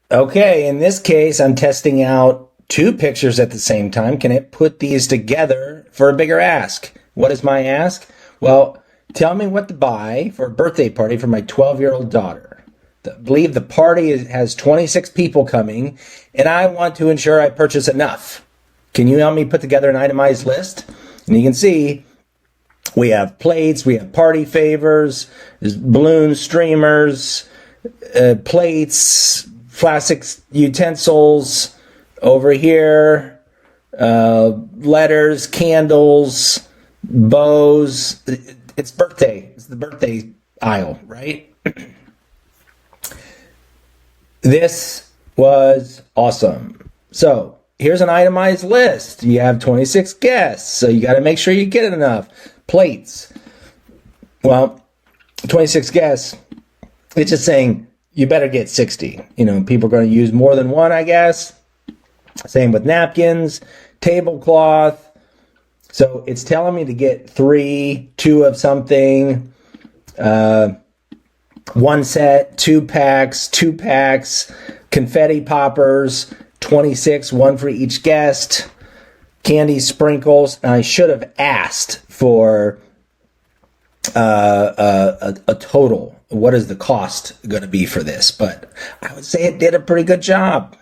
Okay, in this case, I'm testing out two pictures at the same time. Can it put these together for a bigger ask? What is my ask? Well, tell me what to buy for a birthday party for my 12-year-old daughter. I believe the party has 26 people coming, and I want to ensure I purchase enough. Can you help me put together an itemized list? And you can see we have plates, we have party favors, balloons, streamers, plates, plastic utensils over here, letters, candles, bows. It's birthday. It's the birthday aisle, right? This was awesome. So here's an itemized list. You have 26 guests, so you got to make sure you get enough. Plates. Well, 26 guests, it's just saying you better get 60. People are going to use more than one, I guess. Same with napkins, tablecloth. So it's telling me to get two of something, one set, two packs, confetti poppers, 26, one for each guest, candy sprinkles. And I should have asked for a total. What is the cost going to be for this? But I would say it did a pretty good job.